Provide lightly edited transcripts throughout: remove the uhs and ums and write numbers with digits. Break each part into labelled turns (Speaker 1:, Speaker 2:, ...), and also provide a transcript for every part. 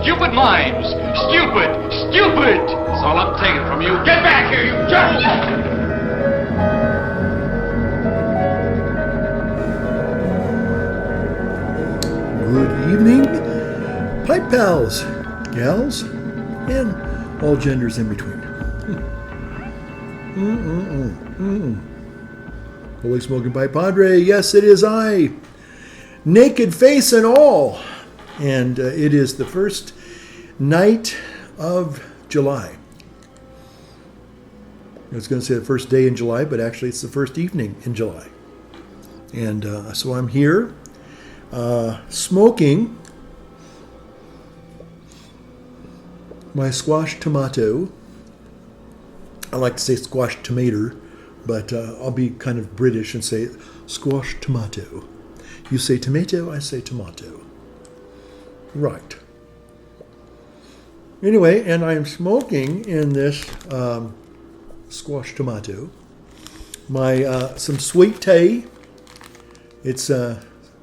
Speaker 1: stupid minds. Stupid. That's all I'm taking from you. Get back here, you jerk!
Speaker 2: Good evening, pipe pals, gals, and all genders in between. Holy smoking pipe Padre, yes, it is I, naked face and all. And it is the first night of July. I was going to say the first day in July, but actually it's the first evening in July. And so I'm here smoking my squash tomato. I like to say squash tomato, but I'll be kind of British and say squash tomato. You say tomato, I say tomato. Right. Anyway, and I'm smoking in this squash tomato my some sweet tea. It's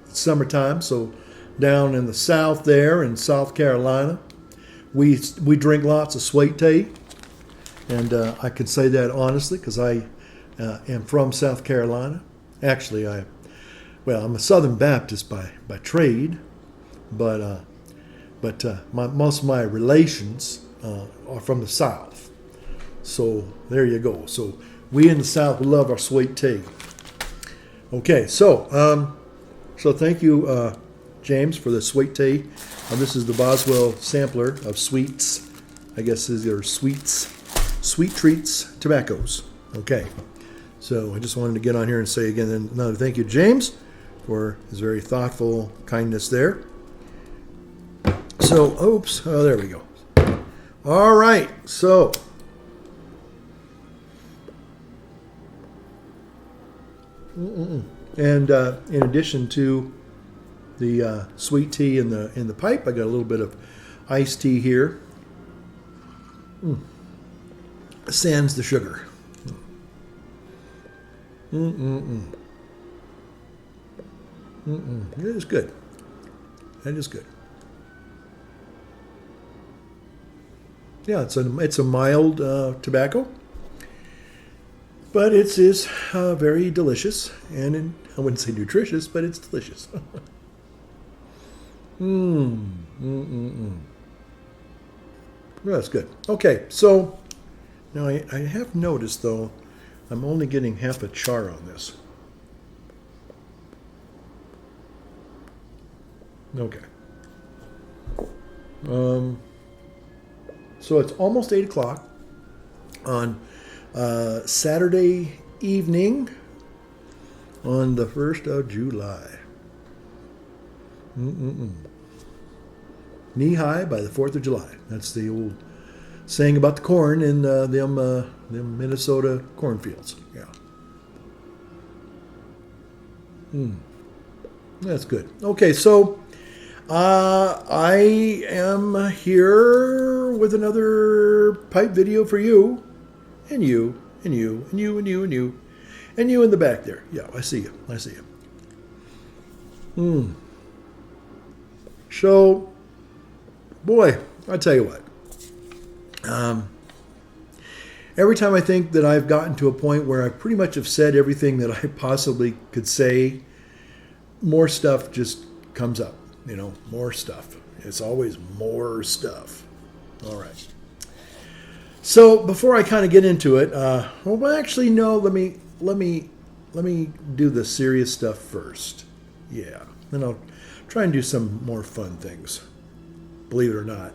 Speaker 2: summertime, so down in the south there in South Carolina, we drink lots of sweet tea, and I can say that honestly because I am from South Carolina. Actually, I'm a Southern Baptist by trade, but most of my relations are from the South. So there you go. So we in the South love our sweet tea. Okay, so thank you, James, for the sweet tea. This is the Boswell sampler of sweets. I guess these are sweet treats, tobaccos. Okay, so I just wanted to get on here and say again another thank you, James, for his very thoughtful kindness there. So, there we go. All right, so and in addition to the sweet tea in the pipe, I got a little bit of iced tea here. Sans the sugar. It is good. That is good. Yeah, it's a mild tobacco, but it is very delicious, and I wouldn't say nutritious, but it's delicious. That's good. Okay, so now I have noticed though, I'm only getting half a char on this. Okay. So it's almost 8 o'clock on Saturday evening on the 1st of July. Knee high by the 4th of July. That's the old saying about the corn in them Minnesota cornfields. Yeah. That's good. Okay, so I am here with another pipe video for you, and you, and you, and you, and you, and you, and you in the back there. Yeah, I see you. I see you. So, boy, I tell you what. Every time I think that I've gotten to a point where I pretty much have said everything that I possibly could say, more stuff just comes up. More stuff. It's always more stuff. All right. So before I kind of get into it, actually no. Let me do the serious stuff first. Yeah. Then I'll try and do some more fun things. Believe it or not.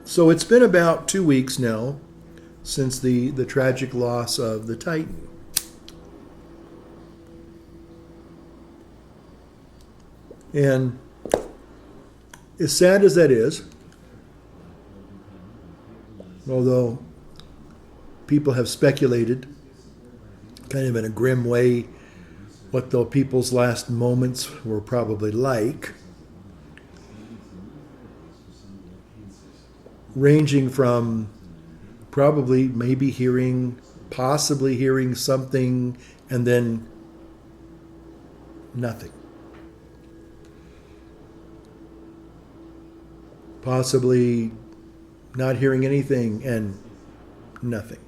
Speaker 2: So it's been about 2 weeks now since the tragic loss of the Titan. And as sad as that is, although people have speculated kind of in a grim way what the people's last moments were probably like, ranging from probably maybe hearing possibly hearing something and then nothing. Possibly not hearing anything and nothing.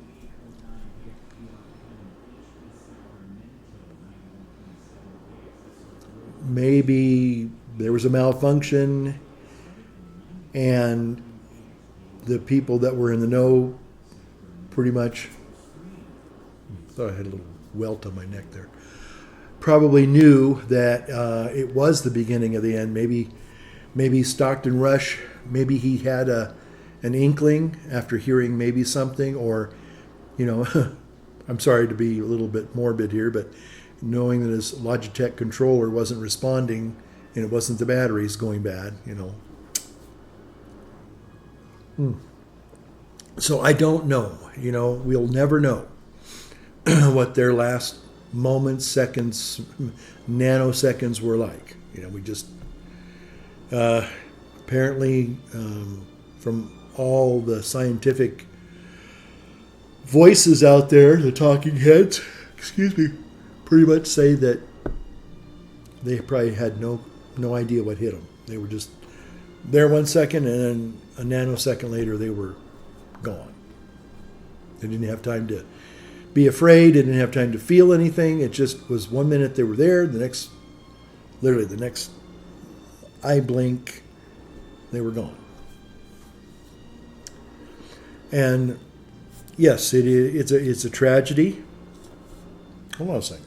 Speaker 2: Maybe there was a malfunction and the people that were in the know pretty much, thought I had a little welt on my neck there, probably knew that it was the beginning of the end. Maybe Stockton Rush, maybe he had an inkling after hearing maybe something, or, I'm sorry to be a little bit morbid here, but knowing that his Logitech controller wasn't responding and it wasn't the batteries going bad, So I don't know. We'll never know what their last moments, seconds, nanoseconds were like. We just apparently from all the scientific voices out there, the talking heads, pretty much say that they probably had no idea what hit them. They were just there 1 second, and then a nanosecond later they were gone. They didn't have time to be afraid. They didn't have time to feel anything. It just was 1 minute they were there. The next eye blink, they were gone. And yes, it's a tragedy. Hold on a second.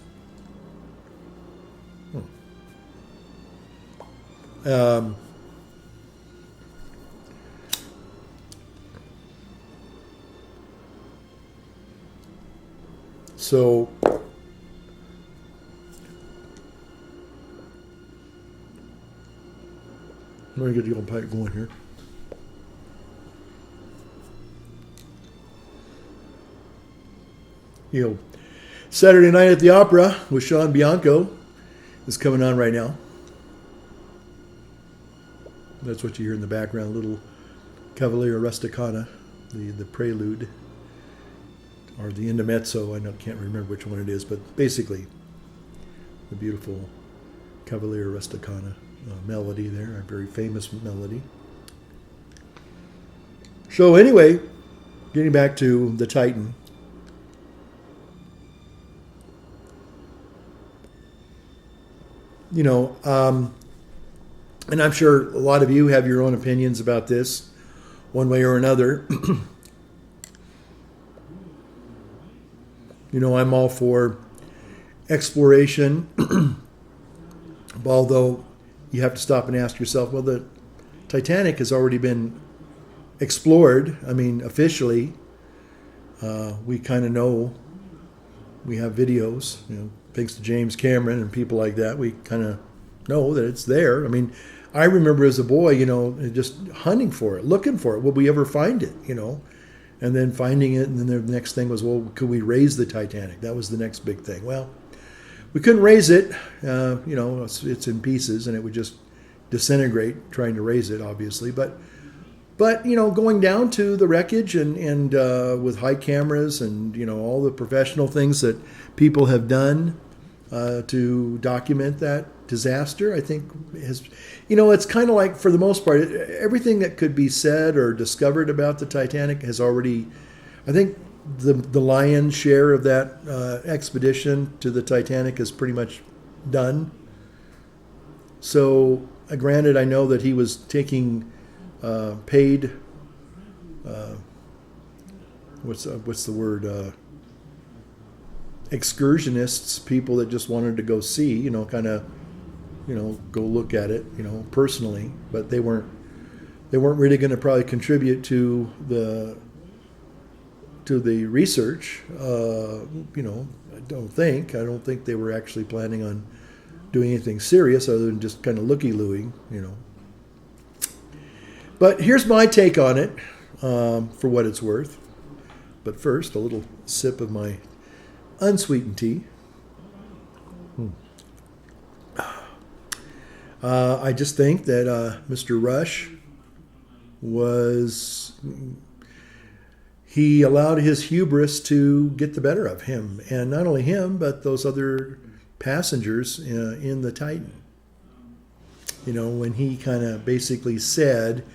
Speaker 2: So let me get the old pipe going here. Saturday Night at the Opera with Sean Bianco is coming on right now. That's what you hear in the background, little Cavalier Rusticana, the prelude, or the intermezzo. I can't remember which one it is, but basically the beautiful Cavalier Rusticana melody there, a very famous melody. So anyway, getting back to the Titan. And I'm sure a lot of you have your own opinions about this, one way or another. I'm all for exploration, although you have to stop and ask yourself, well, the Titanic has already been explored. I mean, officially, we kind of know. We have videos, thanks to James Cameron and people like that. We kind of know that it's there. I mean, I remember as a boy, just hunting for it, looking for it. Will we ever find it, And then finding it, and then the next thing was, well, could we raise the Titanic? That was the next big thing. Well, we couldn't raise it. It's in pieces, and it would just disintegrate trying to raise it, obviously. But going down to the wreckage and with high cameras and, all the professional things that people have done to document that disaster, I think it's kind of like, for the most part, everything that could be said or discovered about the Titanic has already, I think the lion's share of that expedition to the Titanic is pretty much done. So granted, I know that he was taking paid, what's the word, excursionists, people that just wanted to go see, go look at it, personally, but they weren't really going to probably contribute to the research. I don't think they were actually planning on doing anything serious other than just kind of looky-looing, But here's my take on it, for what it's worth. But first, a little sip of my unsweetened tea. I just think that Mr. Rush he allowed his hubris to get the better of him, and not only him, but those other passengers in the Titan. You know, when he kind of basically said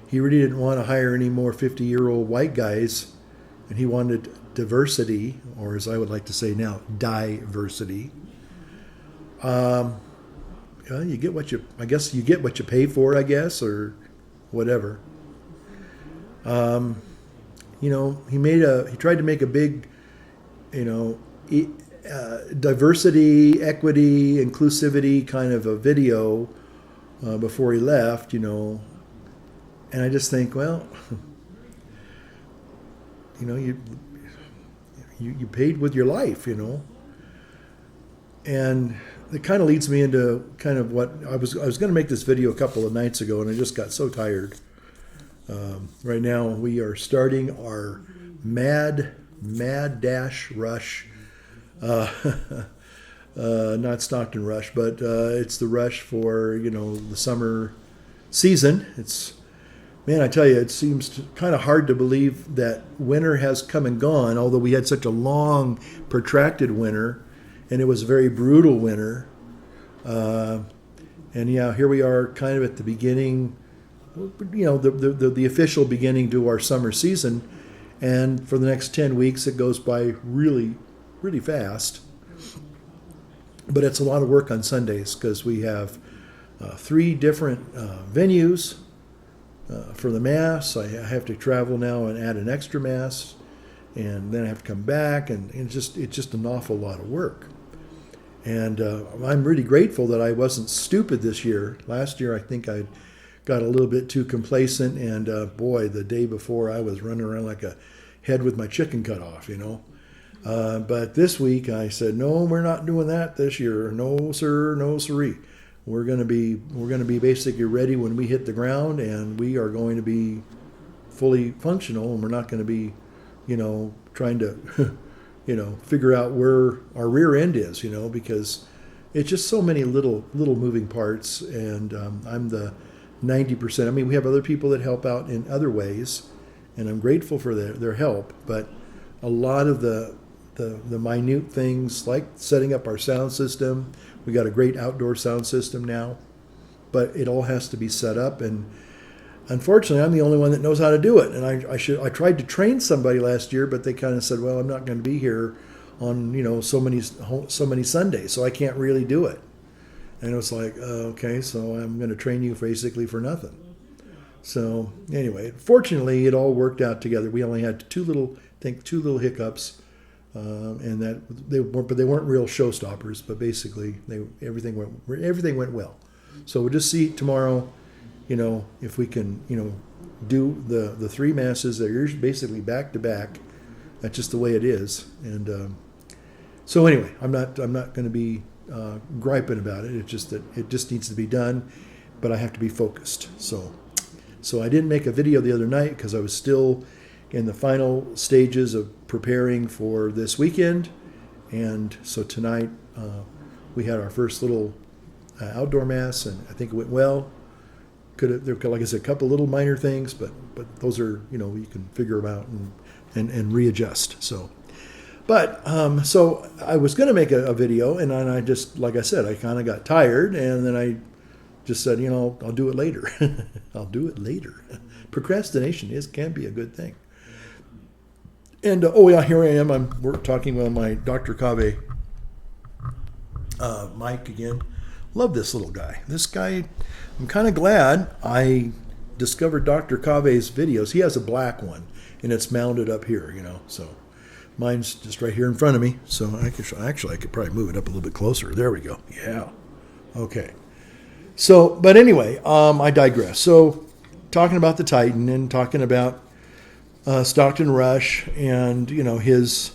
Speaker 2: he really didn't want to hire any more 50-year-old white guys, and he wanted diversity, or as I would like to say now, diversity. You get what you, I guess you get what you pay for, I guess, or whatever. You know, he tried to make a big, you know, diversity, equity, inclusivity kind of a video before he left, you know, and I just think, well, you know, you paid with your life, you know, and it kind of leads me into kind of what I was going to make this video a couple of nights ago, and I just got so tired. Right now we are starting our mad dash rush. Not Stockton Rush, but it's the rush for, you know, the summer season. Man, I tell you, it seems kind of hard to believe that winter has come and gone, although we had such a long, protracted winter, and it was a very brutal winter. And yeah, here we are kind of at the beginning, you know, the official beginning to our summer season. And for the next 10 weeks, it goes by really, really fast. But it's a lot of work on Sundays because we have 3 different venues for the Mass. I have to travel now and add an extra Mass, and then I have to come back, and it's just an awful lot of work. And I'm really grateful that I wasn't stupid this year. Last year, I think I got a little bit too complacent, and boy, the day before, I was running around like a head with my chicken cut off, you know. But this week I said, no, we're not doing that this year. No, sir, no, siree. We're going to be basically ready when we hit the ground, and we are going to be fully functional, and we're not going to be, you know, trying to, you know, figure out where our rear end is, you know, because it's just so many little moving parts, and I'm the 90%. I mean, we have other people that help out in other ways, and I'm grateful for their help, but a lot of the minute things, like setting up our sound system. We got a great outdoor sound system now, but it all has to be set up, and unfortunately I'm the only one that knows how to do it. And I tried to train somebody last year, but they kind of said, well, I'm not going to be here on, you know, so many Sundays, so I can't really do it. And it was like, okay, so I'm going to train you basically for nothing. So anyway, fortunately it all worked out together. We only had two little hiccups. And that they weren't real showstoppers, but basically everything went well. So we'll just see tomorrow, you know, if we can, you know, do the 3 masses that are basically back to back. That's just the way it is. And so anyway, I'm not going to be griping about it. It's just that it just needs to be done, but I have to be focused. So I didn't make a video the other night because I was still in the final stages of preparing for this weekend, and so tonight we had our first little outdoor Mass, and I think it went well. There were, like I said, a couple little minor things, but those are, you know, you can figure them out and readjust. So I was going to make a video, and then I just, like I said, I kind of got tired, and then I just said, you know, I'll do it later. I'll do it later. Procrastination can be a good thing. And, here I am. We're talking with my Dr. Cave, Mike again. Love this little guy. This guy, I'm kind of glad I discovered Dr. Cave's videos. He has a black one, and it's mounted up here, you know. So mine's just right here in front of me. So I could probably move it up a little bit closer. There we go. Yeah. Okay. So, but anyway, I digress. So talking about the Titan and talking about Stockton Rush, and, you know, his,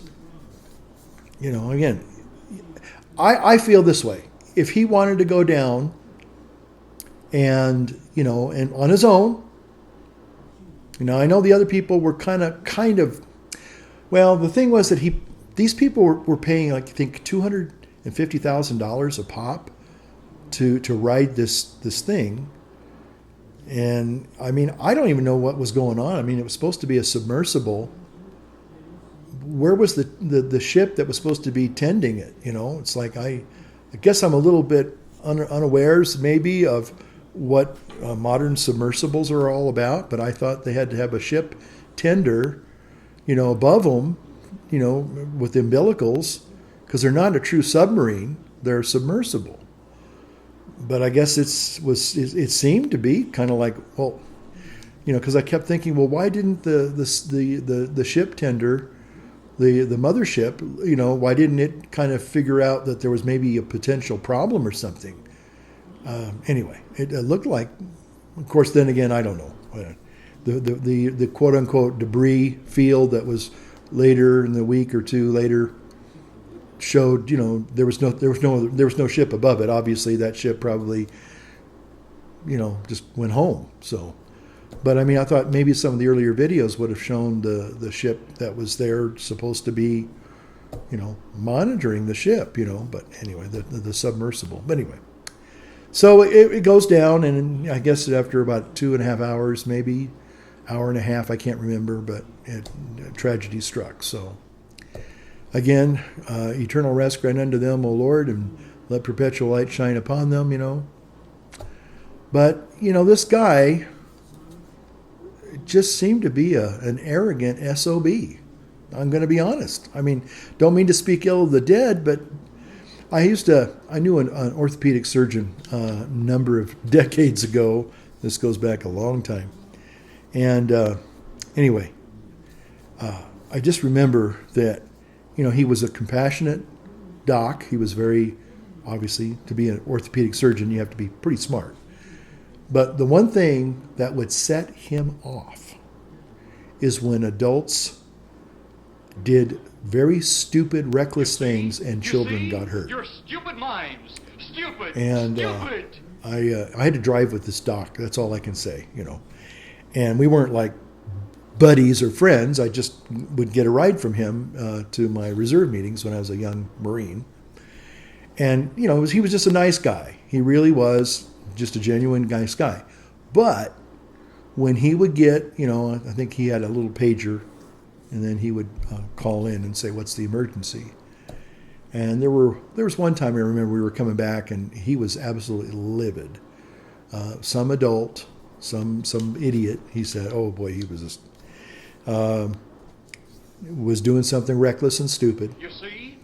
Speaker 2: you know, again, I feel this way. If he wanted to go down and, you know, and on his own, you know, I know the other people were kind of, well, the thing was that these people were paying, like, I think $250,000 a pop to ride this thing. And I mean, I don't even know what was going on. I mean, it was supposed to be a submersible, where was the ship that was supposed to be tending it? It's like I guess I'm a little bit unawares maybe of what modern submersibles are all about, but I thought they had to have a ship tender, above them, with umbilicals, because they're not a true submarine; they're submersible. But I guess it seemed to be kind of like, well, because I kept thinking, well, why didn't the ship tender, the mothership, why didn't it kind of figure out that there was maybe a potential problem or something? Anyway, it looked like, of course, then again, I don't know. The quote unquote debris field that was later in the week or two later showed, there was no ship above it. Obviously, that ship probably, just went home. So, but I mean, I thought maybe some of the earlier videos would have shown the ship that was there supposed to be, monitoring the ship. But anyway, the submersible. But anyway. So it goes down, and I guess after about 2.5 hours, maybe hour and a half, I can't remember, but tragedy struck. So again, eternal rest grant unto them, O Lord, and let perpetual light shine upon them, But, this guy just seemed to be an arrogant SOB. I'm going to be honest. I mean, don't mean to speak ill of the dead, but I knew an orthopedic surgeon a number of decades ago. This goes back a long time. And anyway, I just remember that, he was a compassionate doc. He was very, obviously, to be an orthopedic surgeon, you have to be pretty smart. But the one thing that would set him off is when adults did very stupid, reckless things, and children got hurt.
Speaker 1: Your stupid minds, stupid,
Speaker 2: And
Speaker 1: stupid.
Speaker 2: I had to drive with this doc. That's all I can say, And we weren't like buddies or friends. I just would get a ride from him to my reserve meetings when I was a young Marine. And he was just a nice guy. He really was just a genuine nice guy. But when he would get, I think he had a little pager. And then he would call in and say, "What's the emergency?" And there was one time I remember we were coming back, and he was absolutely livid. Some adult, some idiot. He said, "Oh boy, he was just was doing something reckless and stupid."
Speaker 1: You see,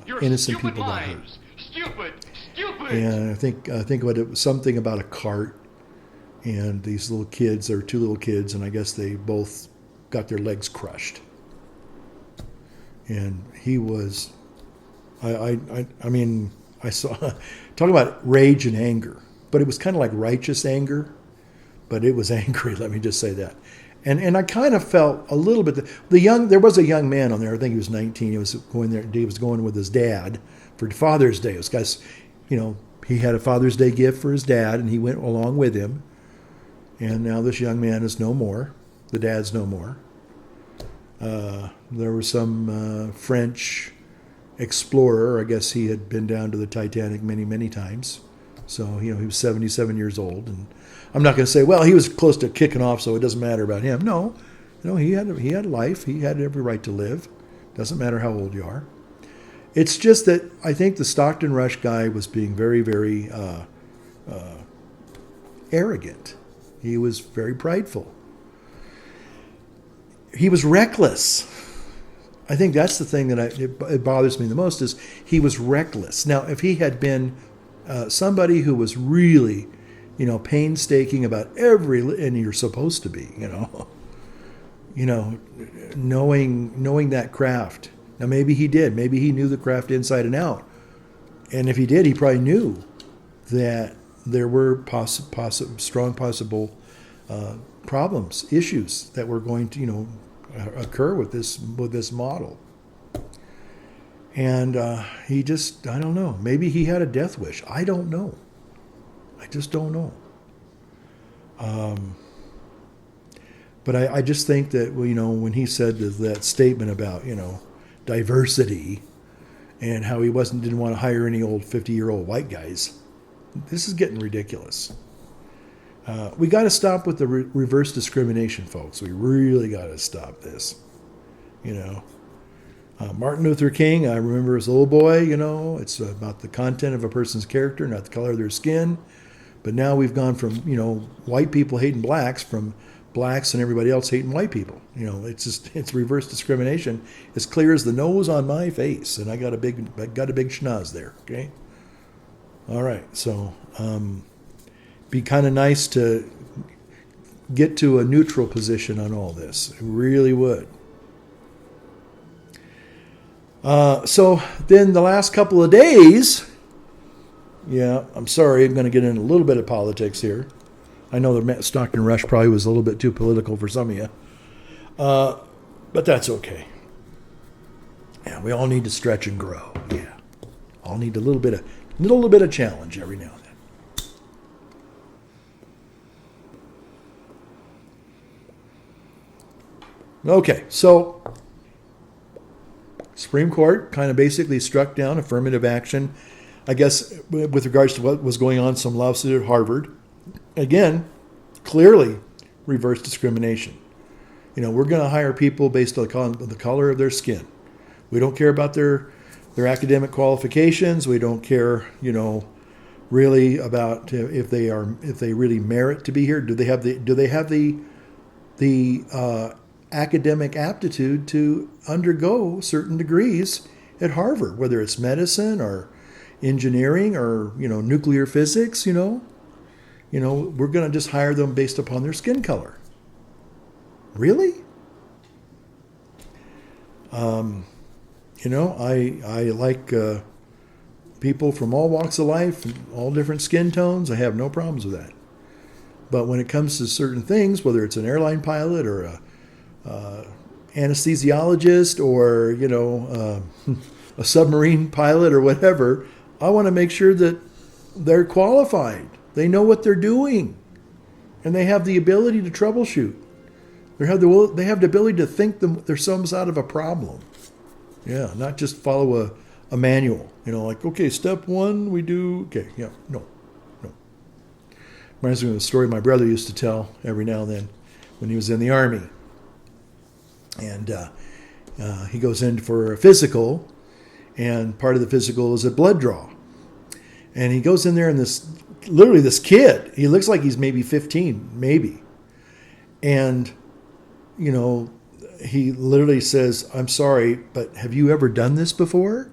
Speaker 2: Your innocent
Speaker 1: stupid
Speaker 2: people got hurt.
Speaker 1: minds, stupid.
Speaker 2: And I think what it was something about a cart, and these little kids. There were two little kids, and I guess they both got their legs crushed. And he was, I mean, I saw, talking about rage and anger, but it was kind of like righteous anger, but it was angry, let me just say that. And I kind of felt a little bit, there was a young man on there, I think he was 19, he was going with his dad for Father's Day. It was guys, he had a Father's Day gift for his dad, and he went along with him. And now this young man is no more. The dad's no more. There was some French explorer. I guess he had been down to the Titanic many, many times. So, he was 77 years old. And I'm not going to say, well, he was close to kicking off, so it doesn't matter about him. No, he had life. He had every right to live. Doesn't matter how old you are. It's just that I think the Stockton Rush guy was being very, very arrogant. He was very prideful. He was reckless. I think that's the thing that it bothers me the most is he was reckless. Now, if he had been somebody who was really, painstaking about and you're supposed to be, knowing that craft. Now, maybe he did. Maybe he knew the craft inside and out. And if he did, he probably knew that there were strong possible problems, issues that were going to, occur with this model. And he just, I don't know. Maybe he had a death wish. I don't know. I just don't know. But I just think that, when he said that statement about, diversity and how he didn't want to hire any old 50-year-old white guys, this is getting ridiculous. We got to stop with the reverse discrimination, folks. We really got to stop this. Martin Luther King, I remember as a little boy, it's about the content of a person's character, not the color of their skin. But now we've gone from, white people hating blacks, from blacks and everybody else hating white people. It's reverse discrimination. As clear as the nose on my face. And I got a big schnoz there, okay? All right, so be kind of nice to get to a neutral position on all this. It really would. So then the last couple of days, I'm sorry, I'm going to get in a little bit of politics here. I know the Stockton Rush probably was a little bit too political for some of you, but that's okay. Yeah, we all need to stretch and grow. Yeah, all need a little bit of challenge every now and then. Okay, so Supreme Court kind of basically struck down affirmative action, I guess, with regards to what was going on, some lawsuit at Harvard. Again, clearly reverse discrimination. We're going to hire people based on the color of their skin. We don't care about their academic qualifications. We don't care, really about if they really merit to be here. Do they have the academic aptitude to undergo certain degrees at Harvard, whether it's medicine or engineering or nuclear physics? We're going to just hire them based upon their skin color. Really? I like people from all walks of life and all different skin tones. I have no problems with that. But when it comes to certain things, whether it's an airline pilot or a anesthesiologist or a submarine pilot or whatever, I want to make sure that they're qualified. They know what they're doing, and they have the ability to troubleshoot. They have the ability to think themselves out of a problem. Yeah, not just follow a manual. Like, okay, step one, we do. Okay, yeah, no. Reminds me of a story my brother used to tell every now and then when he was in the Army. And he goes in for a physical, and part of the physical is a blood draw. And he goes in there, and this kid, he looks like he's maybe 15, maybe. And, he literally says, "I'm sorry, but have you ever done this before?"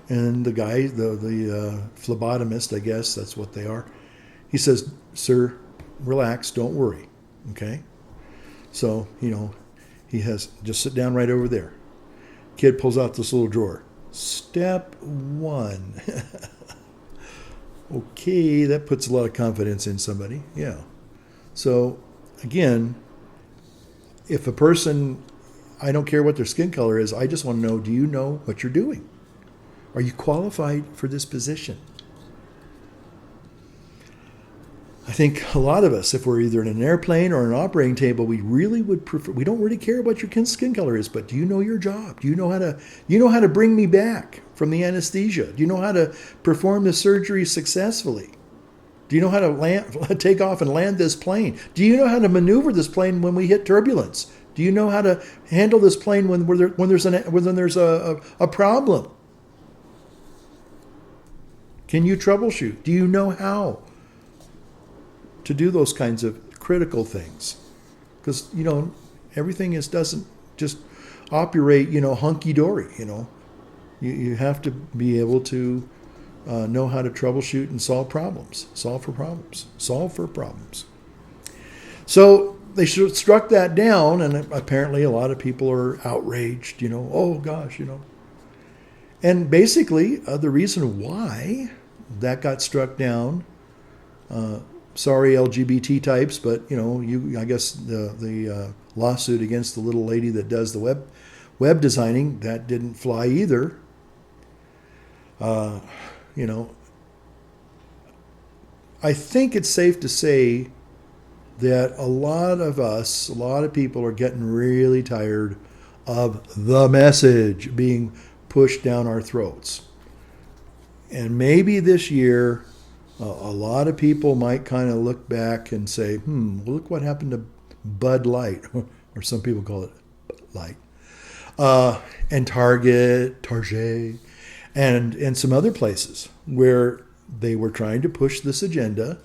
Speaker 2: And the guy, the phlebotomist, I guess that's what they are, he says, "Sir, relax, don't worry, okay?" So, he has, just sit down right over there. Kid pulls out this little drawer. Step one. Okay, that puts a lot of confidence in somebody. Yeah. So, again, if a person, I don't care what their skin color is, I just want to know, do you know what you're doing? Are you qualified for this position? I think a lot of us, if we're either in an airplane or an operating table, we really would prefer, we don't really care what your skin color is, but do you know your job? Do you know how to bring me back from the anesthesia? Do you know how to perform the surgery successfully? Do you know how to take off and land this plane? Do you know how to maneuver this plane when we hit turbulence? Do you know how to handle this plane when there's a problem? Can you troubleshoot? Do you know how to do those kinds of critical things? Because everything doesn't just operate hunky-dory. You have to be able to know how to troubleshoot and solve for problems. So they struck that down, and apparently a lot of people are outraged. Oh gosh, and basically the reason why that got struck down. Sorry, LGBT types, but I guess the lawsuit against the little lady that does the web designing, that didn't fly either. I think it's safe to say that a lot of people are getting really tired of the message being pushed down our throats. And maybe this year, a lot of people might kind of look back and say, look what happened to Bud Light, or some people call it Light. And Target, and some other places where they were trying to push this agenda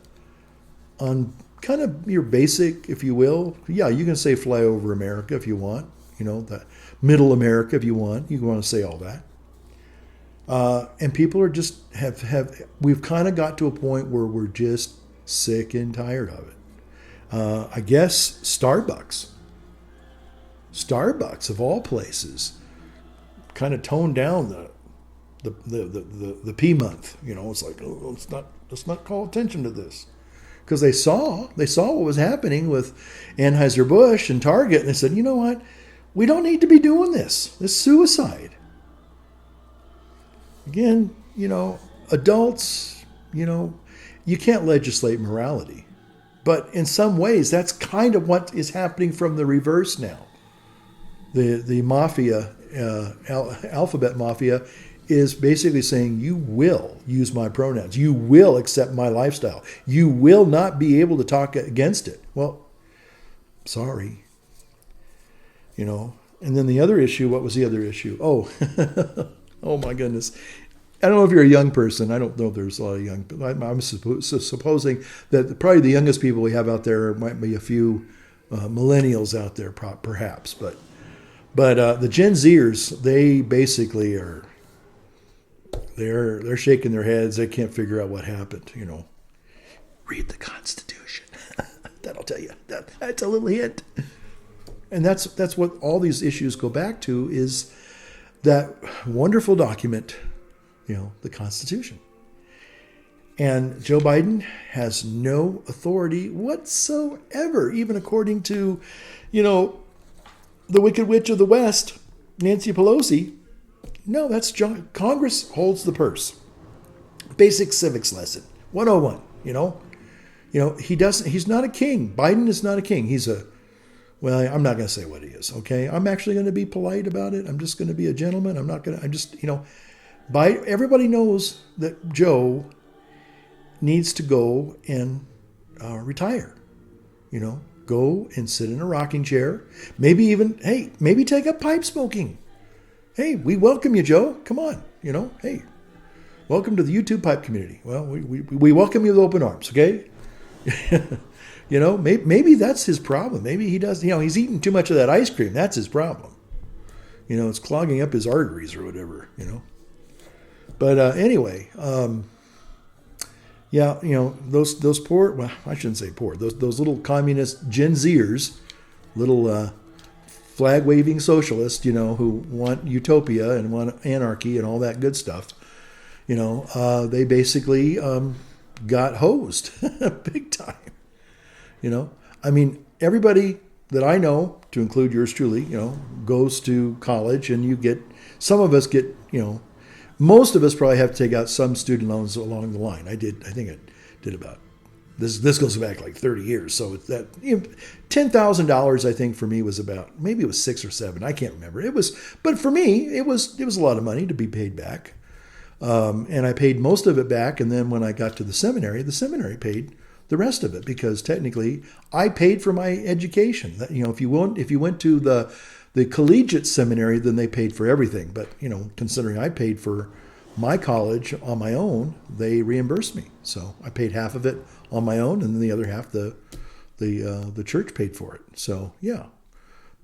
Speaker 2: on kind of your basic, if you will. Yeah, you can say fly over America if you want, the middle America if you want. You want to say all that. And people are just we've kind of got to a point where we're just sick and tired of it. I guess Starbucks of all places kind of toned down the P month. It's like, oh, let's not call attention to this. Because they saw what was happening with Anheuser-Busch and Target, and they said, you know what? We don't need to be doing this. This is suicide. Again, adults, you can't legislate morality. But in some ways, that's kind of what is happening from the reverse now. The mafia, alphabet mafia, is basically saying, you will use my pronouns. You will accept my lifestyle. You will not be able to talk against it. Well, sorry. And then the other issue, what was the other issue? Oh, oh my goodness. I don't know if you're a young person. I don't know if there's a lot of young people. I'm supposing that probably the youngest people we have out there might be a few millennials out there, perhaps. But the Gen Zers, they basically are, they're shaking their heads. They can't figure out what happened. Read the Constitution. That'll tell you. That's a little hint. And that's what all these issues go back to, is that wonderful document, the Constitution. And Joe Biden has no authority whatsoever, even according to, the Wicked Witch of the West, Nancy Pelosi. No, that's Congress holds the purse. Basic civics lesson, 101. He's not a king. Biden is not a king. Well, I'm not going to say what he is, okay? I'm actually going to be polite about it. I'm just going to be a gentleman. Everybody knows that Joe needs to go and retire. Go and sit in a rocking chair. Maybe take up pipe smoking. Hey, we welcome you, Joe. Come on, hey, welcome to the YouTube pipe community. Well, we welcome you with open arms, okay? Maybe that's his problem. Maybe he does, he's eating too much of that ice cream. That's his problem. It's clogging up his arteries or whatever, But anyway, those poor, well, I shouldn't say poor, those little communist Gen Zers, little flag-waving socialists, who want utopia and want anarchy and all that good stuff, they basically got hosed big time. Everybody that I know, to include yours truly, goes to college, and some of us get, most of us probably have to take out some student loans along the line. I think I did about, this goes back like 30 years. So that, $10,000, I think for me was about, maybe it was 6 or 7. I can't remember. But for me, it was a lot of money to be paid back. And I paid most of it back. And then when I got to the seminary paid the rest of it, because technically I paid for my education. If you went to the collegiate seminary, then they paid for everything. But, considering I paid for my college on my own, they reimbursed me. So I paid half of it on my own, and then the other half the church paid for it. So yeah,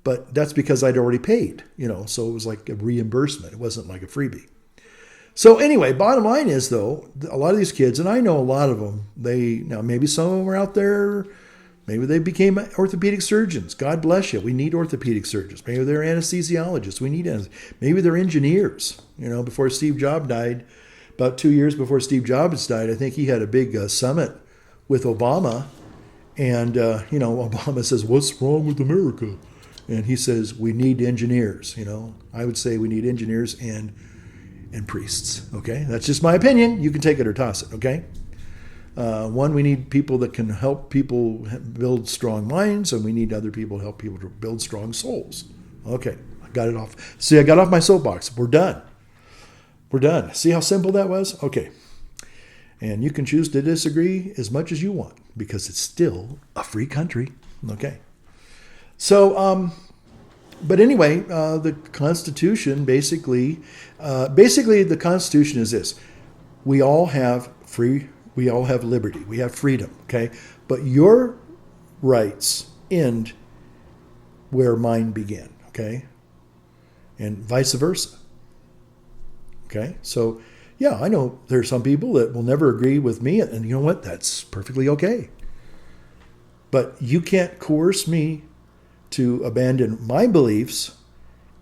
Speaker 2: but that's because I'd already paid. So it was like a reimbursement. It wasn't like a freebie. So anyway, bottom line is, though, a lot of these kids, and I know a lot of them, maybe some of them are out there, maybe they became orthopedic surgeons. God bless you. We need orthopedic surgeons. Maybe they're anesthesiologists. Maybe they're engineers. Before Steve Jobs died, about 2 years before Steve Jobs died, I think he had a big summit with Obama. And, Obama says, "What's wrong with America?" And he says, "We need engineers." I would say we need engineers and priests. Okay, that's just my opinion. You can take it or toss it. Okay. One, we need people that can help people build strong minds, and we need other people to help people to build strong souls. Okay, I got it off. See, I got off my soapbox. We're done. See how simple that was? Okay. And you can choose to disagree as much as you want, because it's still a free country. Okay. So, But anyway, the Constitution basically the Constitution is this: we all have liberty, we have freedom, okay? But your rights end where mine begin, okay? And vice versa. Okay? So, yeah, I know there are some people that will never agree with me, and you know what? That's perfectly okay. But you can't coerce me to abandon my beliefs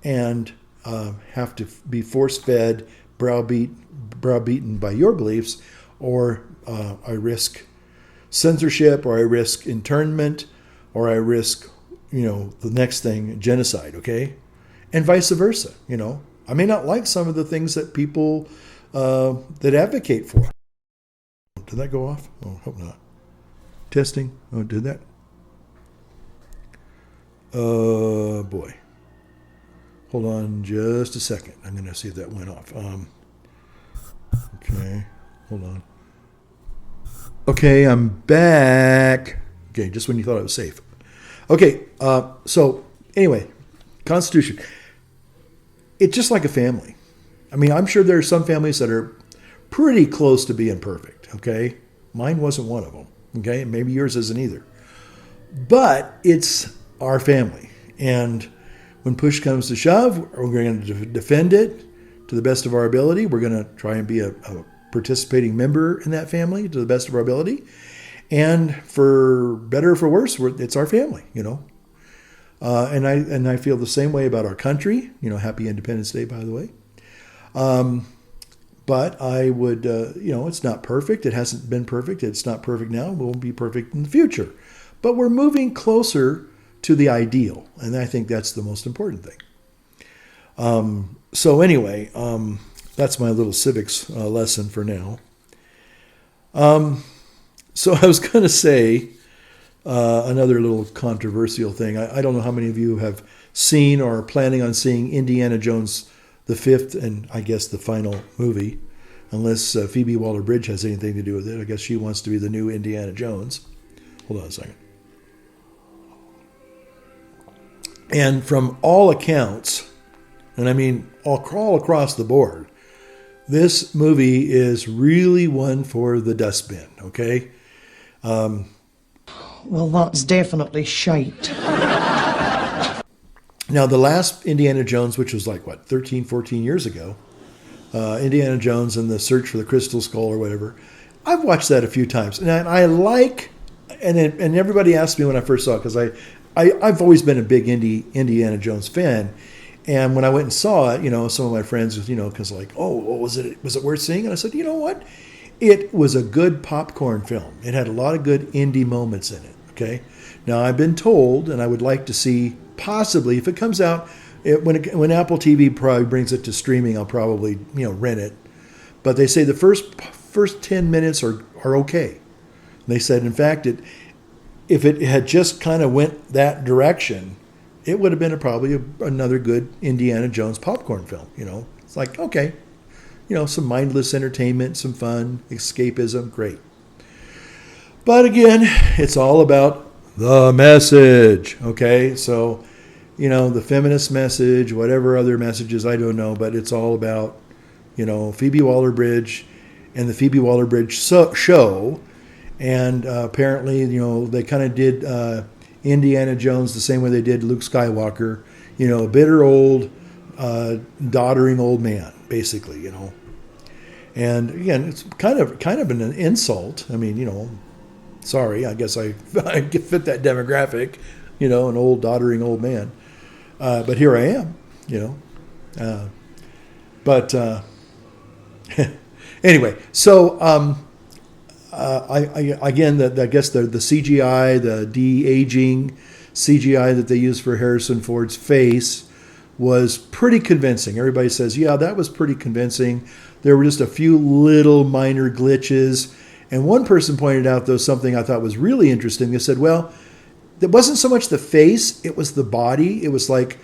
Speaker 2: and have to be force-fed, browbeaten by your beliefs, or I risk censorship, or I risk internment, or I risk, the next thing, genocide, okay? And vice versa, I may not like some of the things that people that advocate for. Did that go off? Oh, hope not. Testing. Oh, did that? Boy. Hold on just a second. I'm going to see if that went off. Okay. Hold on. Okay, I'm back. Okay, just when you thought I was safe. Okay, so anyway, Constitution. It's just like a family. I mean, I'm sure there are some families that are pretty close to being perfect, okay? Mine wasn't one of them, okay? Maybe yours isn't either. But it's our family. And when push comes to shove, we're going to defend it to the best of our ability. We're going to try and be a participating member in that family to the best of our ability. And for better or for worse, it's our family, And I feel the same way about our country. Happy Independence Day, by the way. But I would, it's not perfect. It hasn't been perfect. It's not perfect now. It won't be perfect in the future. But we're moving closer to the ideal. And I think that's the most important thing. So anyway, that's my little civics lesson for now. So I was going to say another little controversial thing. I don't know how many of you have seen or are planning on seeing Indiana Jones the fifth and I guess the final movie, unless Phoebe Waller-Bridge has anything to do with it. I guess she wants to be the new Indiana Jones. Hold on a second. And from all accounts, and I mean all across the board, this movie is really one for the dustbin, okay?
Speaker 3: Well, that's definitely shite.
Speaker 2: Now, the last Indiana Jones, which was 13, 14 years ago, Indiana Jones and the Search for the Crystal Skull or whatever, I've watched that a few times. And I like, and everybody asked me when I first saw it, because I've always been a big Indiana Jones fan. And when I went and saw it, some of my friends, because was it worth seeing? And I said, you know what? It was a good popcorn film. It had a lot of good indie moments in it, okay? Now, I've been told, and I would like to see, possibly, if it comes out, when Apple TV probably brings it to streaming, I'll probably, rent it. But they say the first 10 minutes are okay. And they said, in fact, if it had just kind of went that direction, it would have been probably another good Indiana Jones popcorn film, It's like, okay, some mindless entertainment, some fun, escapism, great. But again, it's all about the message, okay? So, the feminist message, whatever other messages, I don't know, but it's all about, Phoebe Waller-Bridge and the Phoebe Waller-Bridge show. And apparently, they kind of did Indiana Jones the same way they did Luke Skywalker, a bitter old, doddering old man, basically, And again, it's kind of an insult. I mean, sorry, I guess I fit that demographic, an old doddering old man. But here I am, But anyway, so I guess the CGI, the de-aging CGI that they used for Harrison Ford's face was pretty convincing. Everybody says, yeah, that was pretty convincing. There were just a few little minor glitches. And one person pointed out, though, something I thought was really interesting. They said, well, it wasn't so much the face, it was the body. It was like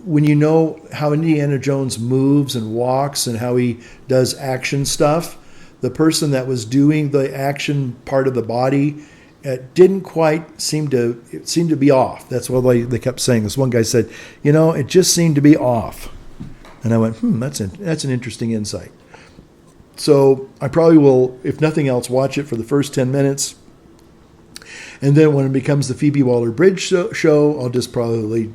Speaker 2: when you know how Indiana Jones moves and walks and how he does action stuff, the person that was doing the action part of the body it didn't quite seem to, it seemed to be off. That's what they kept saying. This one guy said, it just seemed to be off. And I went, that's an interesting insight. So I probably will, if nothing else, watch it for the first 10 minutes. And then when it becomes the Phoebe Waller-Bridge show, I'll just probably,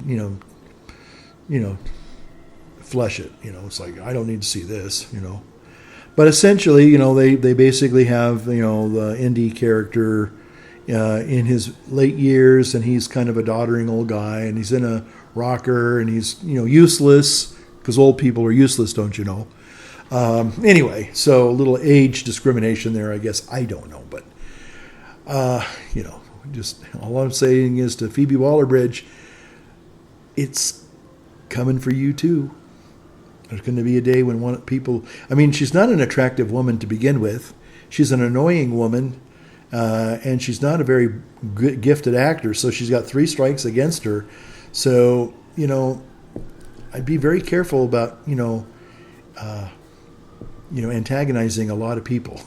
Speaker 2: flesh it. It's like, I don't need to see this, But essentially, they basically have, the Indy character in his late years, and he's kind of a doddering old guy, and he's in a rocker, and he's, useless, because old people are useless, don't you know? Anyway, so a little age discrimination there, I guess. I don't know, but, just all I'm saying is to Phoebe Waller-Bridge, it's coming for you too. There's going to be a day when she's not an attractive woman to begin with. She's an annoying woman, and she's not a very good, gifted actor, so she's got 3 strikes against her. So, I'd be very careful about, antagonizing a lot of people.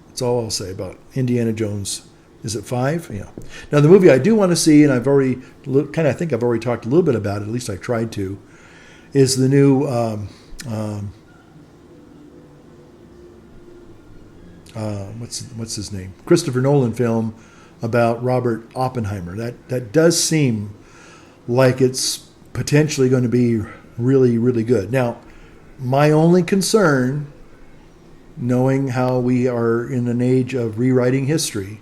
Speaker 2: That's all I'll say about Indiana Jones. Is it 5? Yeah. Now, the movie I do want to see, and I've already I think I've already talked a little bit about it, at least I tried to, is the new what's his name? Christopher Nolan film about Robert Oppenheimer. That does seem like it's potentially going to be really, really good. Now, my only concern, knowing how we are in an age of rewriting history,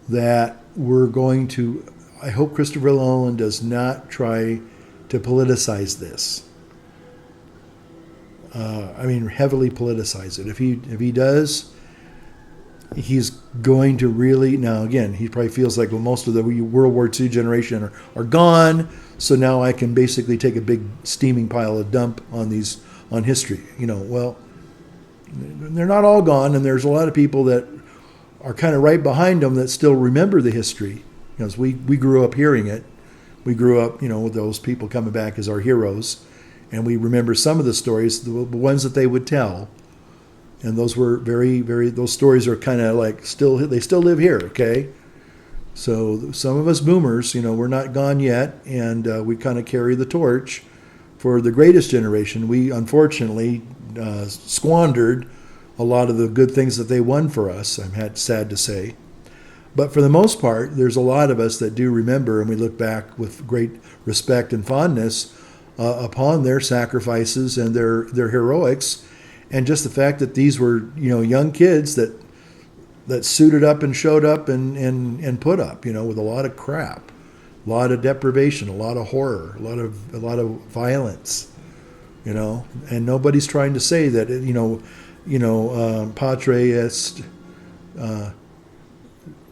Speaker 2: that we're going to, I hope Christopher Nolan does not try to politicize this. Heavily politicize it. If he does, he's going to really, now again, he probably feels like, well, most of the World War II generation are gone, so now I can basically take a big steaming pile of dump on history. Well, they're not all gone, and there's a lot of people that are kind of right behind them that still remember the history. Because we grew up hearing it. We grew up, with those people coming back as our heroes. And we remember some of the stories, the ones that they would tell. And those were very, very, those stories are kind of like they still live here, okay? So some of us boomers, we're not gone yet. And we kind of carry the torch for the greatest generation. We unfortunately squandered a lot of the good things that they won for us, I'm sad to say. But for the most part, there's a lot of us that do remember, and we look back with great respect and fondness upon their sacrifices and their heroics, and just the fact that these were young kids that suited up and showed up and put up with a lot of crap, a lot of deprivation, a lot of horror, a lot of violence, and nobody's trying to say that patre est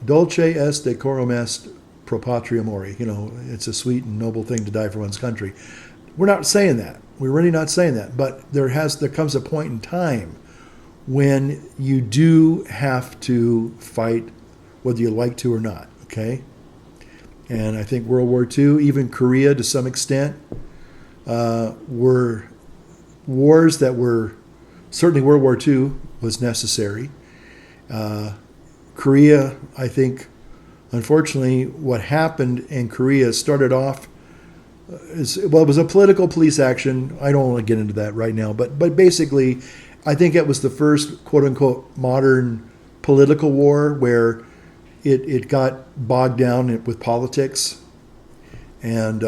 Speaker 2: dulce est decorum est pro patria mori. It's a sweet and noble thing to die for one's country. We're not saying that. We're really not saying that. But there comes a point in time when you do have to fight, whether you like to or not. Okay. And I think World War II, even Korea to some extent, were wars that were, certainly World War II was necessary. Korea, I think, unfortunately, what happened in Korea started off, it was a political police action. I don't want to get into that right now, but basically, I think it was the first quote-unquote modern political war where it got bogged down with politics, and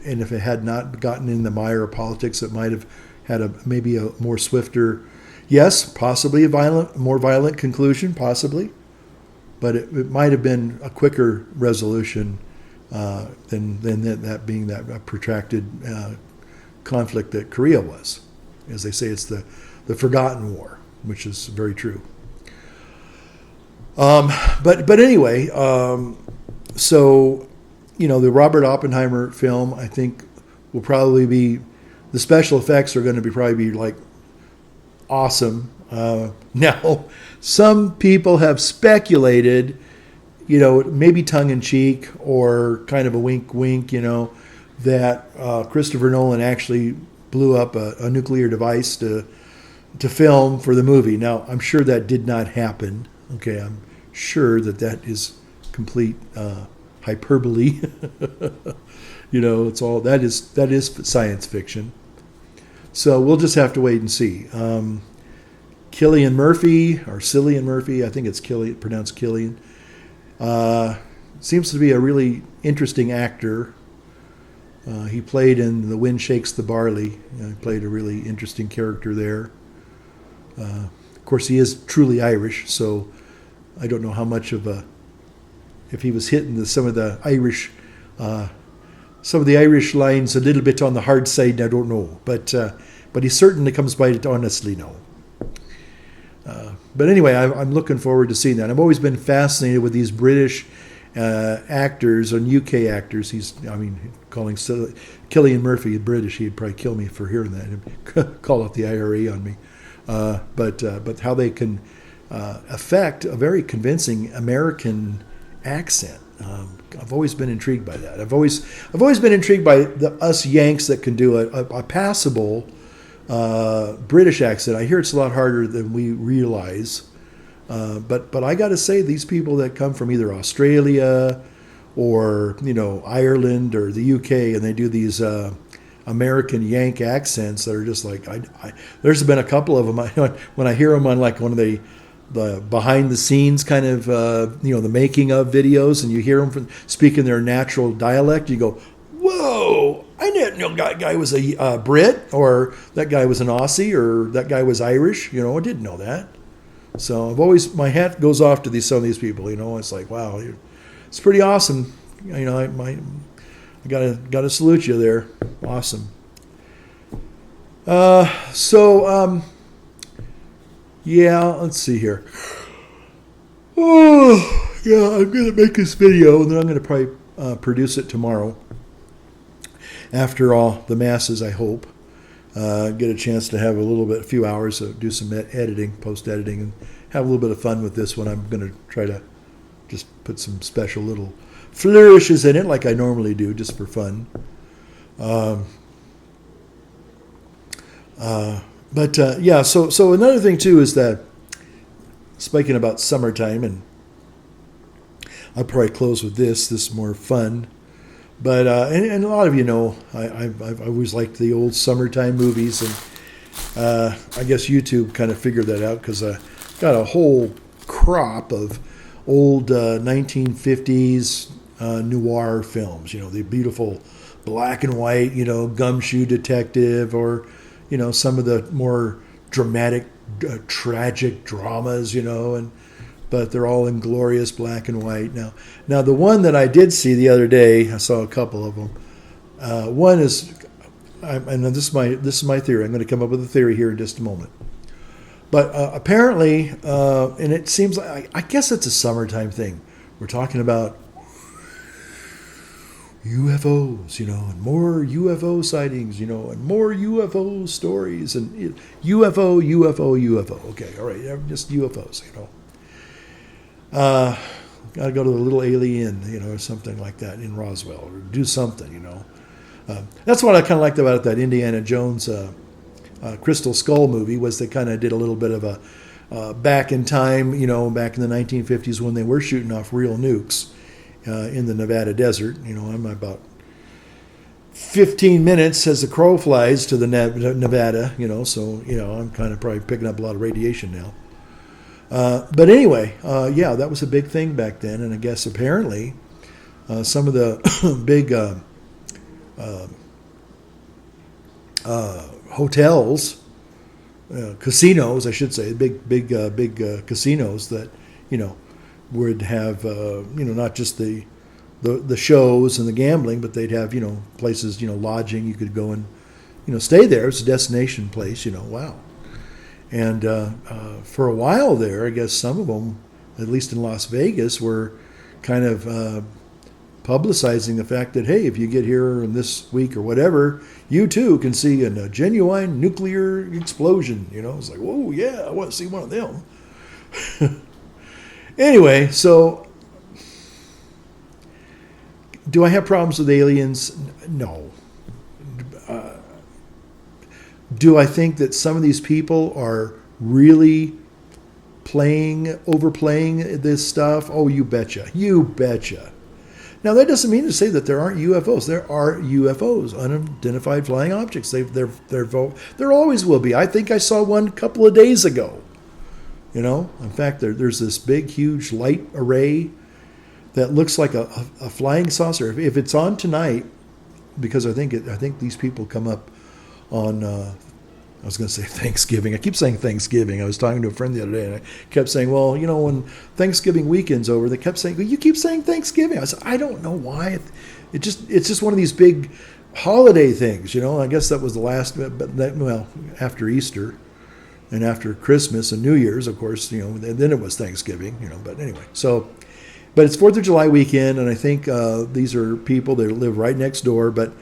Speaker 2: if it had not gotten in the mire of politics, it might have had maybe a more swifter, yes, possibly a more violent conclusion, possibly, but it might have been a quicker resolution than that being that protracted conflict that Korea was. As they say, it's the forgotten war, which is very true. But anyway, so the Robert Oppenheimer film, I think, will probably be, the special effects are going to probably be like awesome. Now, some people have speculated, maybe tongue in cheek or kind of a wink, that Christopher Nolan actually blew up a nuclear device to film for the movie. Now, I'm sure that did not happen. Okay, I'm sure that is complete hyperbole. It's all that is science fiction. So we'll just have to wait and see. Cillian Murphy, or Cillian Murphy, I think it's pronounced Killian. Seems to be a really interesting actor. He played in The Wind Shakes the Barley. He played a really interesting character there. Of course, he is truly Irish, so I don't know how much of if he was hitting some of the Irish lines a little bit on the hard side. I don't know, but he certainly comes by it honestly now. But anyway, I'm looking forward to seeing that. I've always been fascinated with these British actors and UK actors. Calling Cillian Murphy British, he'd probably kill me for hearing that. He'd call out the IRA on me. But how they can affect a very convincing American accent. I've always been intrigued by that. I've always been intrigued by us Yanks that can do a passable British accent. I hear it's a lot harder than we realize. But I got to say, these people that come from either Australia or Ireland or the UK, and they do these American Yank accents that are just like there's been a couple of them. When I hear them on like one of the behind the scenes kind of the making of videos, and you hear them speaking their natural dialect, you go, whoa! I didn't know that guy was a Brit, or that guy was an Aussie, or that guy was Irish. I didn't know that. So my hat goes off to some of these people. It's like, wow, it's pretty awesome. I gotta salute you there. Awesome. Yeah, let's see here. Oh, yeah, I'm gonna make this video, and then I'm gonna probably produce it tomorrow. After all the masses, I hope. Get a chance to have a few hours to do some editing, post-editing, and have a little bit of fun with this one. I'm going to try to just put some special little flourishes in it like I normally do, just for fun. Yeah, so another thing, too, is that, speaking about summertime, and I'll probably close with this is more fun. But and a lot of I've always liked the old summertime movies, and I guess YouTube kind of figured that out, because I got a whole crop of old 1950s noir films. The beautiful black and white, Gumshoe Detective, or some of the more dramatic, tragic dramas, but they're all in glorious black and white. Now the one that I did see the other day, I saw a couple of them. One is, and this is my theory. I'm going to come up with a theory here in just a moment. But apparently, and it seems like, I guess it's a summertime thing. We're talking about UFOs, and more UFO sightings, and more UFO stories, and UFO. Okay, all right, just UFOs, Got to go to the little alien, or something like that in Roswell, or do something, That's what I kind of liked about that Indiana Jones Crystal Skull movie, was they kind of did a little bit of a back in time, back in the 1950s when they were shooting off real nukes in the Nevada desert. I'm about 15 minutes as the crow flies to the Nevada, so, I'm kind of probably picking up a lot of radiation now. But anyway, yeah, that was a big thing back then, and I guess apparently some of the big hotels, casinos, I should say, big casinos that would have not just the shows and the gambling, but they'd have places, lodging. You could go and stay there. It's a destination place. Wow. And for a while there, I guess some of them, at least in Las Vegas, were kind of publicizing the fact that, hey, if you get here in this week or whatever, you too can see a genuine nuclear explosion. It's like, whoa, yeah, I want to see one of them. Anyway, so do I have problems with aliens? No. Do I think that some of these people are really overplaying this stuff? Oh, you betcha. You betcha. Now, that doesn't mean to say that there aren't UFOs. There are UFOs, unidentified flying objects. There always will be. I think I saw one a couple of days ago. In fact, there's this big, huge light array that looks like a flying saucer. If it's on tonight, because I think these people come up on. I was going to say Thanksgiving. I keep saying Thanksgiving. I was talking to a friend the other day, and I kept saying, well, when Thanksgiving weekend's over, they kept saying, well, you keep saying Thanksgiving. I said, I don't know why. It's just one of these big holiday things, I guess that was the last, after Easter and after Christmas and New Year's, of course, and then it was Thanksgiving, but anyway. But it's 4th of July weekend, and I think these are people that live right next door, but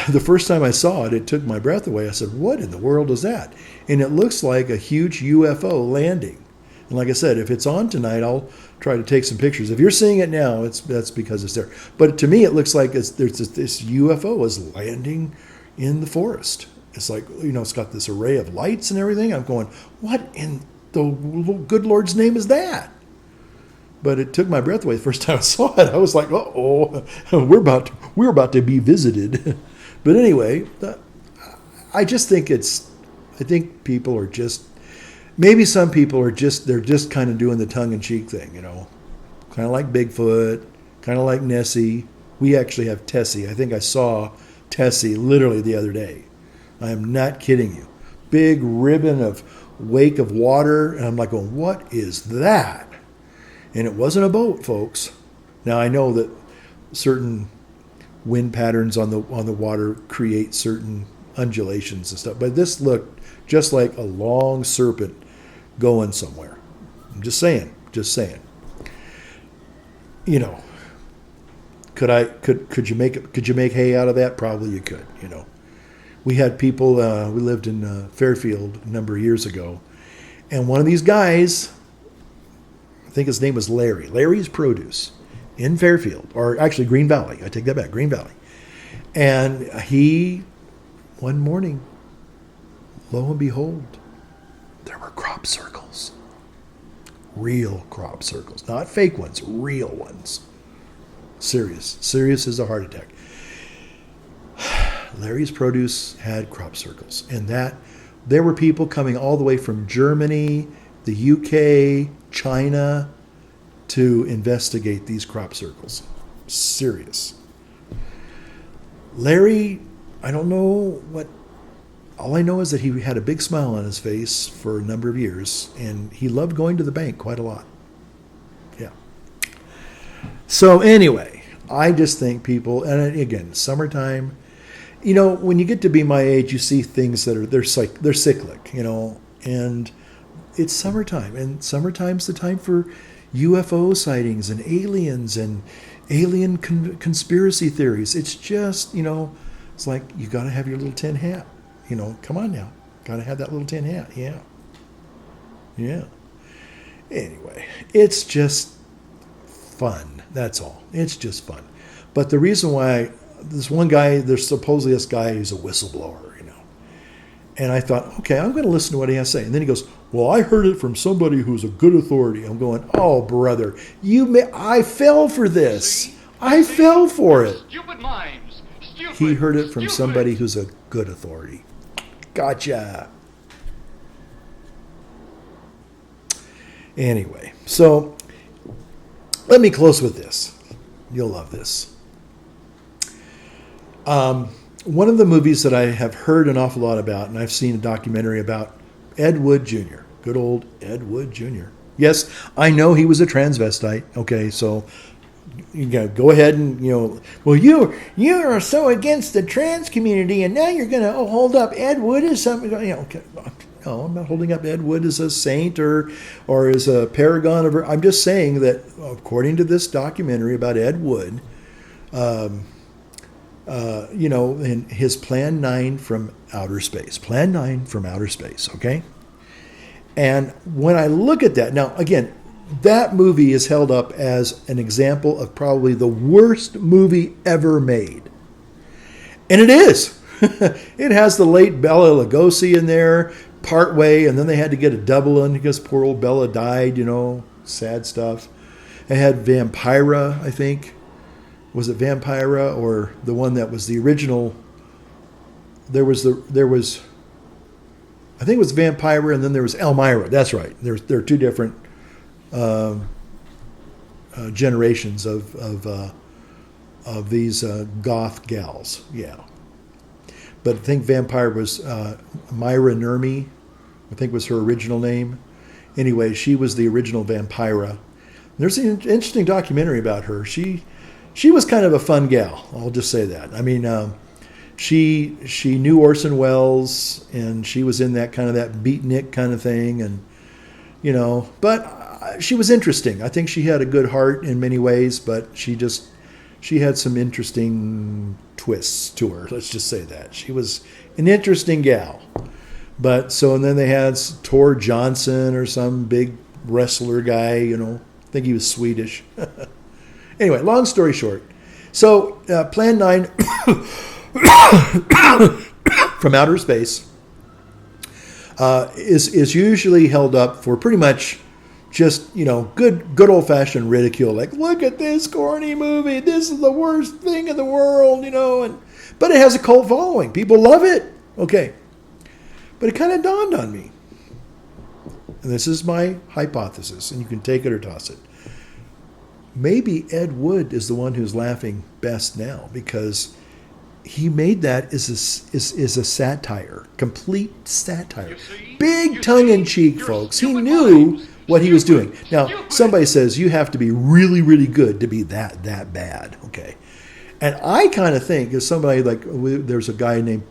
Speaker 2: the first time I saw it, it took my breath away. I said, what in the world is that? And it looks like a huge UFO landing. And like I said, if it's on tonight, I'll try to take some pictures. If you're seeing it now, that's because it's there. But to me, it looks like this UFO is landing in the forest. It's like, it's got this array of lights and everything. I'm going, what in the good Lord's name is that? But it took my breath away the first time I saw it. I was like, uh-oh, we're about to be visited. But anyway, I just think I think people are just, maybe some people are they're just kind of doing the tongue-in-cheek thing, kind of like Bigfoot, kind of like Nessie. We actually have Tessie. I think I saw Tessie literally the other day. I am not kidding you. Big ribbon of wake of water, and I'm like going, what is that? And it wasn't a boat, folks. Now I know that certain wind patterns on the water create certain undulations and stuff, but this looked just like a long serpent going somewhere. I'm just saying. Could you make hay out of that? Probably you could. We had people. We lived in Fairfield a number of years ago, and one of these guys, I think his name was Larry's Produce, in Fairfield, or actually Green Valley. I take that back, Green Valley. And he, one morning, lo and behold, there were crop circles. Real crop circles. Not fake ones, real ones. Serious as a heart attack. Larry's Produce had crop circles. And that there were people coming all the way from Germany, the UK, China, to investigate these crop circles. Serious. Larry, I don't know what, all I know is that he had a big smile on his face for a number of years, and he loved going to the bank quite a lot. Yeah. So anyway, I just think people, and again, summertime, when you get to be my age, you see things that they're cyclic, and it's summertime, and summertime's the time for UFO sightings and aliens and alien conspiracy theories. It's just, it's like you got to have your little tin hat. Come on now. Got to have that little tin hat. Yeah. Yeah. Anyway, it's just fun. That's all. It's just fun. But the reason why this one guy, there's supposedly this guy who's a whistleblower, And I thought, okay, I'm going to listen to what he has to say. And then he goes, well, I heard it from somebody who's a good authority. I'm going, oh, brother, I fell for this. I fell for it.
Speaker 1: Stupid minds. Stupid.
Speaker 2: He heard it from somebody who's a good authority. Gotcha. Anyway, so let me close with this. You'll love this. One of the movies that I have heard an awful lot about, and I've seen a documentary about, Ed Wood Jr. Good old Ed Wood Jr. Yes, I know he was a transvestite. Okay, so you gotta go ahead and, well, you are so against the trans community, and now you're going to hold up Ed Wood as something. Okay. No, I'm not holding up Ed Wood as a saint or as a paragon of. I'm just saying that according to this documentary about Ed Wood, in his Plan 9 from outer space. Plan 9 from outer space, okay? And when I look at that, now, again, that movie is held up as an example of probably the worst movie ever made. And it is. It has the late Bela Lugosi in there, part way, and then they had to get a double in because poor old Bella died, sad stuff. I had Vampira, I think. Was it Vampira or the one that was the original? There was I think it was Vampira, and then there was Elmira. That's right. There are two different generations of these goth gals. Yeah. But I think Vampire was Myra Nurmi, I think was her original name. Anyway, she was the original Vampira. There's an interesting documentary about her. She was kind of a fun gal. I'll just say that. I mean, she knew Orson Welles, and she was in that beatnik kind of thing, and but she was interesting. I think she had a good heart in many ways, but she had some interesting twists to her. Let's just say that. She was an interesting gal. And then they had Tor Johnson or some big wrestler guy, I think he was Swedish. Anyway, long story short. So Plan 9 from outer space is usually held up for pretty much just, good old-fashioned ridicule. Like, look at this corny movie. This is the worst thing in the world, but it has a cult following. People love it. Okay. But it kind of dawned on me. And this is my hypothesis, and you can take it or toss it. Maybe Ed Wood is the one who's laughing best now, because he made that is a satire, complete satire. Big tongue-in-cheek, folks. He knew what he was doing. Now, somebody says you have to be really, really good to be that bad. Okay. And I kind of think, as somebody like, there's a guy named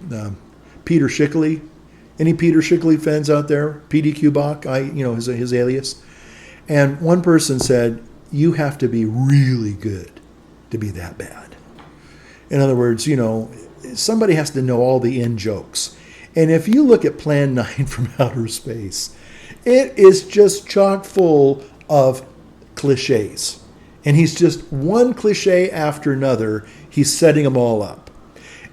Speaker 2: Peter Schickley. Any Peter Schickley fans out there? PDQ Bach, his alias. And one person said, you have to be really good to be that bad. In other words, somebody has to know all the in-jokes. And if you look at Plan 9 from outer space, it is just chock full of cliches. And he's just one cliche after another. He's setting them all up.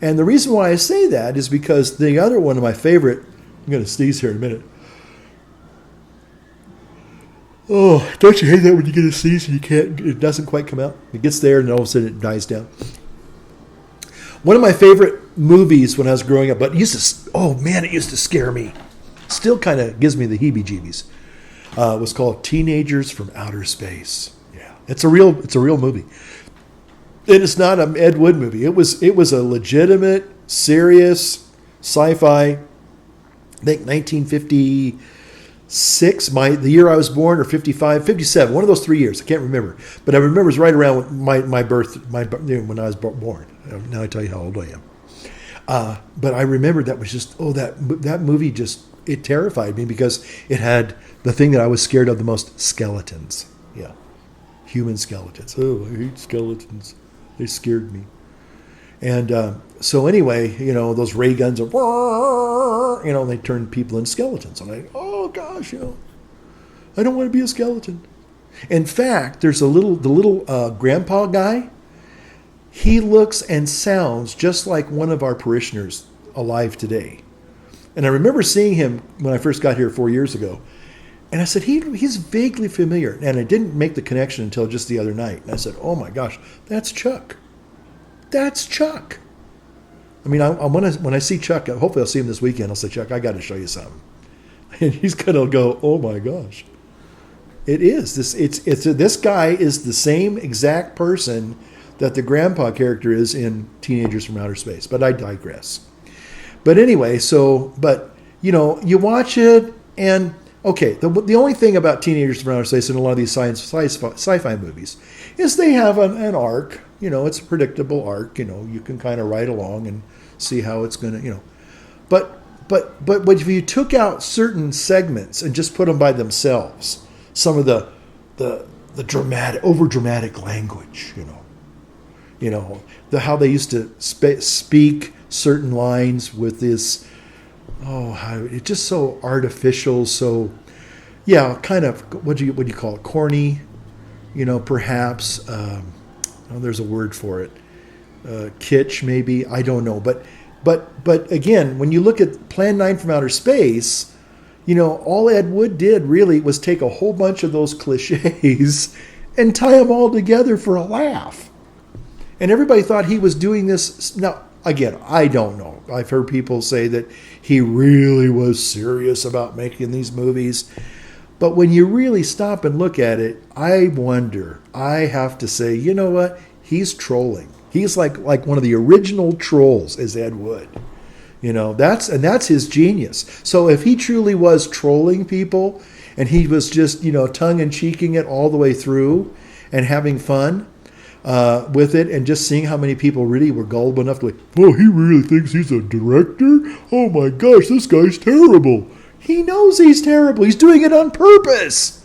Speaker 2: And the reason why I say that is because the other one of my favorite, I'm going to sneeze here in a minute. Oh, don't you hate that when you get a sneeze and it doesn't quite come out? It gets there and all of a sudden it dies down. One of my favorite movies when I was growing up, but it used to scare me. Still kind of gives me the heebie-jeebies. Was called Teenagers from Outer Space. Yeah, it's a real movie. And it's not an Ed Wood movie. It was a legitimate, serious sci-fi. I think 1956, the year I was born, or 55, 57, one of those 3 years. I can't remember, but I remember it was right around my birth, when I was born. Now I tell you how old I am. But I remember that was just that movie it terrified me because it had the thing that I was scared of the most: skeletons. Yeah, human skeletons. Oh, I hate skeletons. They scared me. And so anyway, those ray guns are, they turn people into skeletons. And oh gosh, I don't want to be a skeleton. In fact, there's the little grandpa guy. He looks and sounds just like one of our parishioners alive today. And I remember seeing him when I first got here 4 years ago. And I said, he's vaguely familiar. And I didn't make the connection until just the other night. And I said, oh my gosh, that's Chuck. That's Chuck. I mean, when I see Chuck, hopefully I'll see him this weekend. I'll say, Chuck, I got to show you something. And he's going to go, oh my gosh. It is. This guy is the same exact person that the grandpa character is in Teenagers from Outer Space. But I digress. But anyway, you watch it, and okay, the only thing about Teenagers from Outer Space in a lot of these sci-fi movies is they have an arc. It's a predictable arc. You can kind of ride along and see how it's going to, But if you took out certain segments and just put them by themselves, some of the dramatic, over dramatic language, how they used to speak certain lines with this, it's just so artificial, so kind of what do you call it, corny, perhaps. There's a word for it, kitsch maybe, I don't know, but again, when you look at Plan 9 from Outer Space, all Ed Wood did really was take a whole bunch of those cliches and tie them all together for a laugh. And everybody thought he was doing this. Now, again, I don't know. I've heard people say that he really was serious about making these movies. But when you really stop and look at it, I wonder, I have to say, you know what? He's trolling. He's like one of the original trolls is Ed Wood. That's his genius. So if he truly was trolling people and he was just, tongue-in-cheeking it all the way through and having fun with it and just seeing how many people really were gullible enough to he really thinks he's a director? Oh my gosh, this guy's terrible. He knows he's terrible. He's doing it on purpose.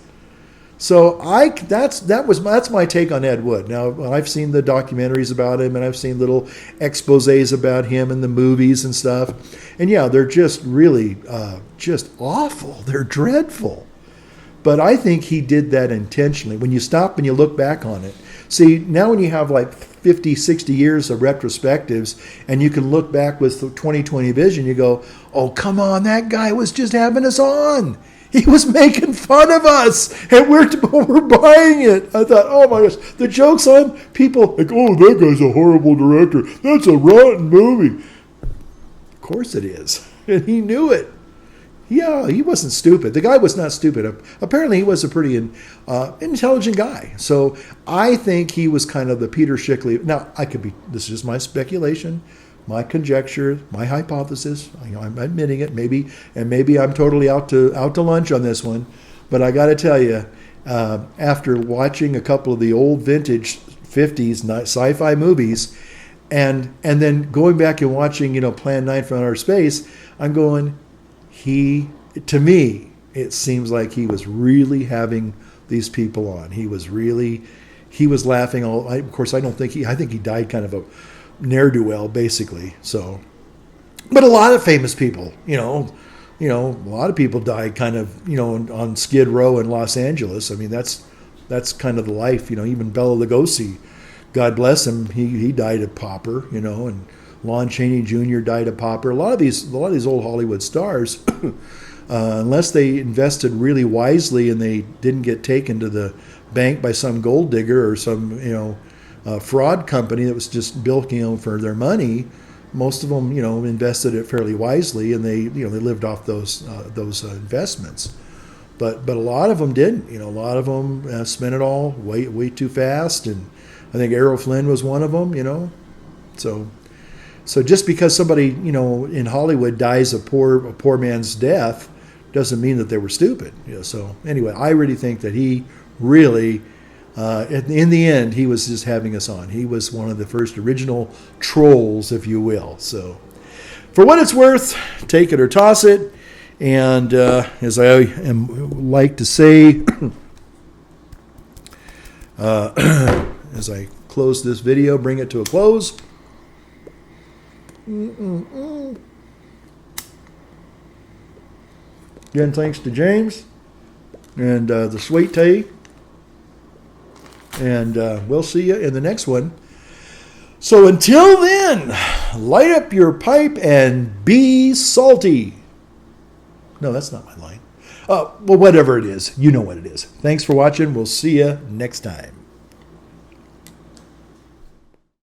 Speaker 2: So that's my take on Ed Wood. Now, I've seen the documentaries about him, and I've seen little exposés about him in the movies and stuff. And yeah, they're just really just awful. They're dreadful. But I think he did that intentionally. When you stop and you look back on it. See, now when you have like 50, 60 years of retrospectives, and you can look back with 20/20 vision, you go, oh, come on, that guy was just having us on. He was making fun of us, and we're buying it. I thought, oh my gosh, the joke's on people like, oh, that guy's a horrible director. That's a rotten movie. Of course it is, and he knew it. Yeah, he wasn't stupid. The guy was not stupid. Apparently, he was a pretty intelligent guy. So I think he was kind of the Peter Schickele. Now, this is just my speculation, my conjecture, my hypothesis. I'm admitting it. Maybe I'm totally out to lunch on this one. But I got to tell you, after watching a couple of the old vintage 50s sci-fi movies, and then going back and watching, Plan 9 from Outer Space, I'm going, to me, it seems like he was really having these people on. He was laughing of course, I think he died kind of a ne'er-do-well, basically. So, but a lot of famous people, a lot of people died kind of, on Skid Row in Los Angeles. I mean, that's kind of the life, even Bela Lugosi, God bless him, he died a pauper, and Lon Chaney Jr. died a pauper. A lot of these old Hollywood stars, unless they invested really wisely and they didn't get taken to the bank by some gold digger or some fraud company that was just bilking for their money, most of them invested it fairly wisely and they lived off those investments. But a lot of them didn't. A lot of them spent it all way too fast, and I think Errol Flynn was one of them. So just because somebody, in Hollywood dies a poor man's death doesn't mean that they were stupid. So anyway, I really think that he really, in the end, he was just having us on. He was one of the first original trolls, if you will. So for what it's worth, take it or toss it. And as I like to say, as I close this video, bring it to a close. Again, thanks to James and the sweet tea. And we'll see you in the next one. So until then, light up your pipe and be salty. No, that's not my line. Well, whatever it is, you know what it is. Thanks for watching. We'll see you next time.